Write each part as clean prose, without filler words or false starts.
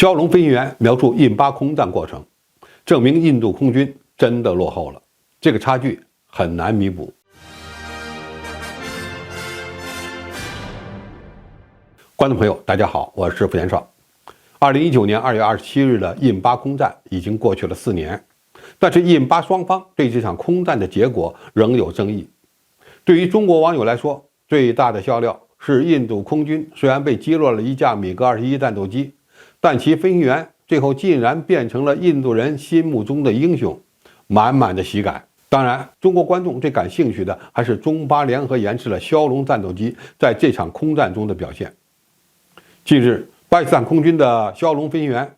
枭龙飞行员描述印巴空战过程，证明印度空军真的落后了，这个差距很难弥补。观众朋友，大家好，我是付延少。2019年2月27日的印巴空战已经过去了4年，但是印巴双方对这场空战的结果仍有争议。对于中国网友来说，最大的笑料是印度空军虽然被击落了一架米格21战斗机，但其飞行员最后竟然变成了印度人心目中的英雄，满满的喜感。当然，中国观众最感兴趣的还是中巴联合研制了枭龙战斗机在这场空战中的表现。近日，巴基斯坦空军的枭龙飞行员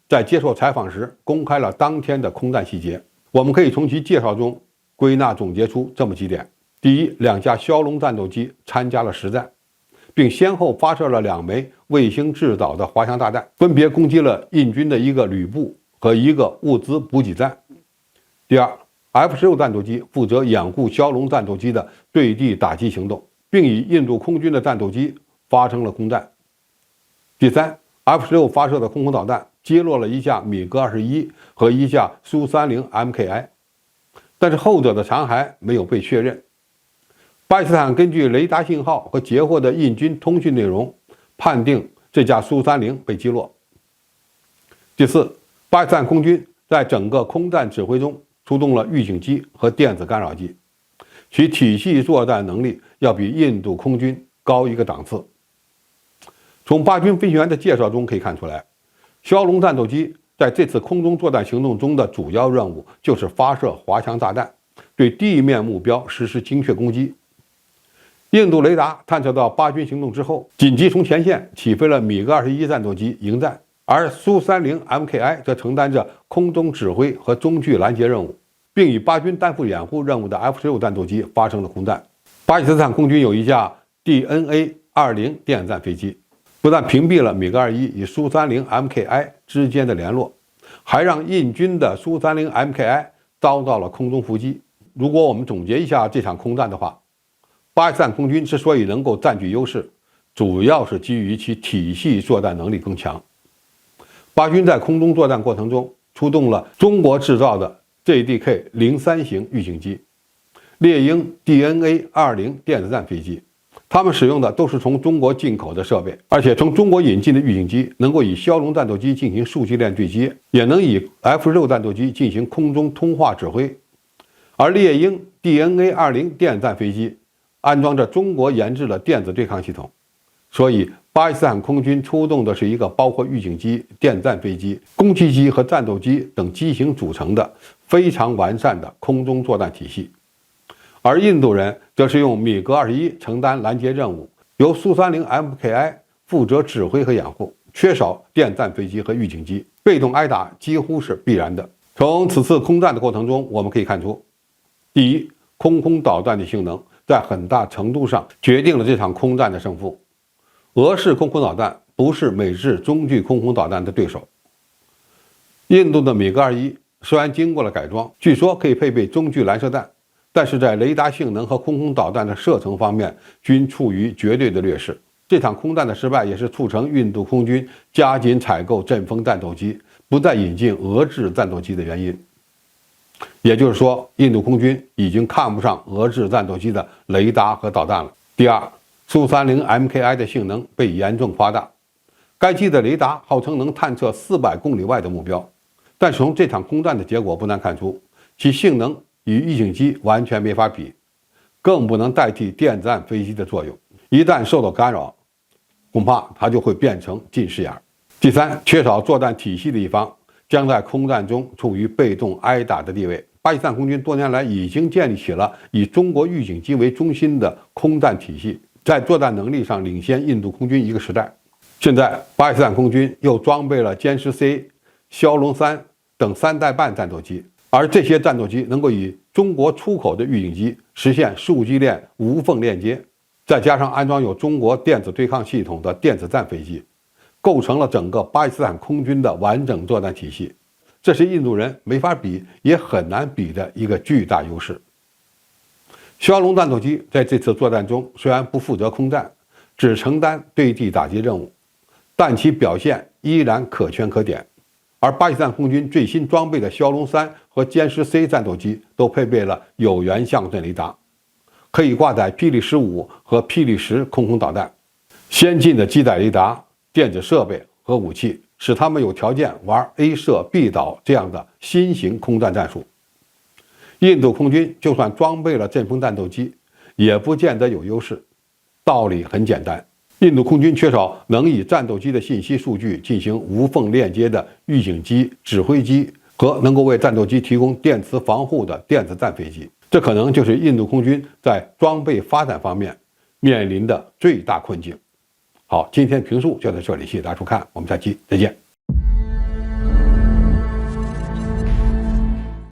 在接受采访时公开了当天的空战细节，我们可以从其介绍中归纳总结出这么几点：第一，2架枭龙战斗机参加了实战，并先后发射了2枚卫星制导的滑翔大弹，分别攻击了印军的一个旅部和一个物资补给站。第二，F-16战斗机负责掩护枭龙战斗机的对地打击行动，并与印度空军的战斗机发生了空战。第三，F-16发射的空空导弹击落了一架米格21和一架苏30 MKI， 但是后者的残骸没有被确认。巴基斯坦根据雷达信号和截获的印军通讯内容，判定这架苏30被击落。第四，巴基斯坦空军在整个空战指挥中出动了预警机和电子干扰机，其体系作战能力要比印度空军高一个档次。从巴军飞行员的介绍中可以看出来，枭龙战斗机在这次空中作战行动中的主要任务就是发射滑翔炸弹，对地面目标实施精确攻击。印度雷达探测到巴军行动之后，紧急从前线起飞了米格21战斗机迎战，而苏30 MKI 则承担着空中指挥和中距拦截任务，并与巴军担负掩护任务的 F-16战斗机发生了空战。巴基斯坦空军有一架 DNA-20 电子战飞机，不但屏蔽了米格21与苏30 MKI 之间的联络，还让印军的苏30 MKI 遭到了空中伏击。如果我们总结一下这场空战的话，巴基斯坦空军之所以能够占据优势，主要是基于其体系作战能力更强。巴军在空中作战过程中出动了中国制造的 JDK-03 型预警机、猎鹰 DNA-20 电子战飞机，他们使用的都是从中国进口的设备，而且从中国引进的预警机能够与枭龙战斗机进行数据链对接，也能与 F-16战斗机进行空中通话指挥。而猎鹰 DNA-20 电子战飞机安装着中国研制的电子对抗系统，所以巴基斯坦空军出动的是一个包括预警机、电子战飞机、攻击机和战斗机等机型组成的非常完善的空中作战体系。而印度人则是用米格21承担拦截任务，由苏30 MKI 负责指挥和掩护，缺少电战飞机和预警机，被动挨打几乎是必然的。从此次空战的过程中，我们可以看出，第一，空空导弹的性能在很大程度上决定了这场空战的胜负。俄式空空导弹不是美制中距空空导弹的对手。印度的米格21虽然经过了改装，据说可以配备中距拦射弹，但是在雷达性能和空空导弹的射程方面均处于绝对的劣势。这场空战的失败也是促成印度空军加紧采购阵风战斗机，不再引进俄制战斗机的原因。也就是说，印度空军已经看不上俄制战斗机的雷达和导弹了。第二，苏30 MKI 的性能被严重夸大，该机的雷达号称能探测400公里外的目标，但是从这场空战的结果不难看出，其性能与预警机完全没法比，更不能代替电子战飞机的作用。一旦受到干扰，恐怕它就会变成近视眼。第三，缺少作战体系的一方将在空战中处于被动挨打的地位。巴基斯坦空军多年来已经建立起了以中国预警机为中心的空战体系，在作战能力上领先印度空军一个时代。现在巴基斯坦空军又装备了歼十 C、枭龙3等3代半战斗机，而这些战斗机能够与中国出口的预警机实现数据链无缝链接，再加上安装有中国电子对抗系统的电子战飞机，构成了整个巴基斯坦空军的完整作战体系。这是印度人没法比也很难比的一个巨大优势。枭龙战斗机在这次作战中虽然不负责空战，只承担对地打击任务，但其表现依然可圈可点。而巴基斯坦空军最新装备的枭龙3和歼十 C 战斗机都配备了有源相阵雷达，可以挂载霹雳15和霹雳10空空导弹。先进的机载雷达、电子设备和武器，使他们有条件玩 A 射 B 导这样的新型空战战术。印度空军就算装备了阵风战斗机，也不见得有优势。道理很简单，印度空军缺少能以战斗机的信息数据进行无缝链接的预警机、指挥机和能够为战斗机提供电磁防护的电子战飞机。这可能就是印度空军在装备发展方面面临的最大困境。好，今天评述就到这里，谢谢大家收看，我们下期再见。